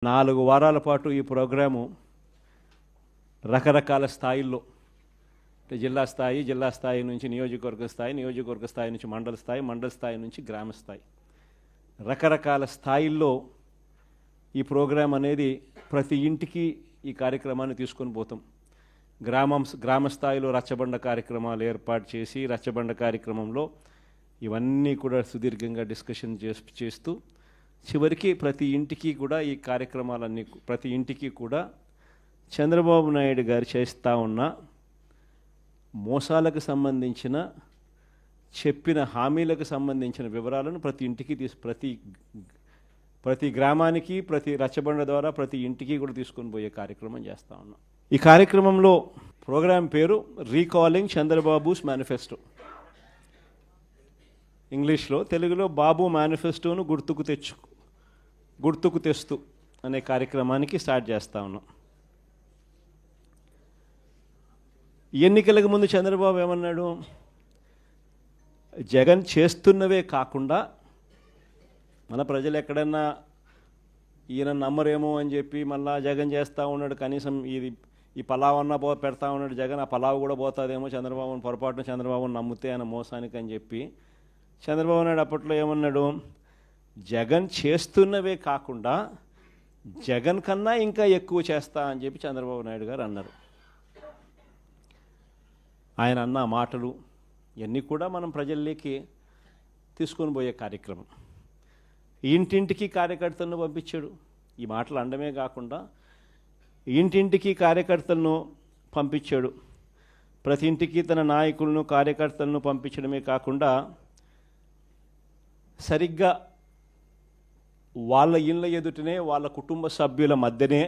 4 వారాల పాటు ఈ ప్రోగ్రాము రకరకాల స్థాయిల్లో జిల్లా స్థాయి నుంచి నియోజకవర్గ స్థాయి నుంచి మండల స్థాయి నుంచి గ్రామ స్థాయి రకరకాల స్థాయిల్లో ఈ ప్రోగ్రాం అనేది ప్రతి ఇంటికి ఈ కార్యక్రమాన్ని తీసుకొని పోతాం. గ్రామ స్థాయిలో రచ్చబండ కార్యక్రమాలు ఏర్పాటు చేసి రచ్చబండ కార్యక్రమంలో ఇవన్నీ కూడా సుదీర్ఘంగా డిస్కషన్ చేస్తూ చివరికి ప్రతి ఇంటికి కూడా ఈ కార్యక్రమాలన్నీ ప్రతి ఇంటికి కూడా చంద్రబాబు నాయుడు గారు చేస్తూ ఉన్న మోసాలకు సంబంధించిన చెప్పిన హామీలకు సంబంధించిన వివరాలను ప్రతి ఇంటికి ప్రతి గ్రామానికి ప్రతి రచ్చబండ ద్వారా ప్రతి ఇంటికి కూడా తీసుకొని పోయే కార్యక్రమం చేస్తూ ఉన్నాం. ఈ కార్యక్రమంలో ప్రోగ్రాం పేరు రీకాలింగ్ చంద్రబాబుస్ మేనిఫెస్టో. ఇంగ్లీష్లో, తెలుగులో బాబు మేనిఫెస్టోను గుర్తుకు తెస్తూ అనే కార్యక్రమానికి స్టార్ట్ చేస్తూ ఉన్నాం. ఎన్నికలకు ముందు చంద్రబాబు ఏమన్నాడు? జగన్ చేస్తున్నవే కాకుండా మన ప్రజలు ఎక్కడన్నా ఈయన నమ్మరేమో అని చెప్పి మళ్ళా జగన్ చేస్తూ ఉన్నాడు, కనీసం ఈ పలావన్నా పెడతా ఉన్నాడు జగన్, ఆ పలావ్ కూడా పోతుందేమో చంద్రబాబుని పొరపాటున చంద్రబాబుని నమ్మితే ఆయన మోసానికి అని చెప్పి చంద్రబాబు నాయుడు అప్పట్లో ఏమన్నాడు? జగన్ చేస్తున్నవే కాకుండా జగన్ కన్నా ఇంకా ఎక్కువ చేస్తా అని చెప్పి చంద్రబాబు నాయుడు గారు అన్నారు. ఆయన అన్న మాటలు ఇవన్నీ కూడా మనం ప్రజల్లోకి తీసుకొని పోయే కార్యక్రమం. ఇంటింటికి కార్యకర్తలను పంపించాడు. ఈ మాటలు అనడమే కాకుండా ఇంటింటికి కార్యకర్తలను పంపించాడు. ప్రతి ఇంటికి తన నాయకులను కార్యకర్తలను పంపించడమే కాకుండా సరిగ్గా వాళ్ళ ఇళ్ళ ఎదుటనే వాళ్ళ కుటుంబ సభ్యుల మధ్యనే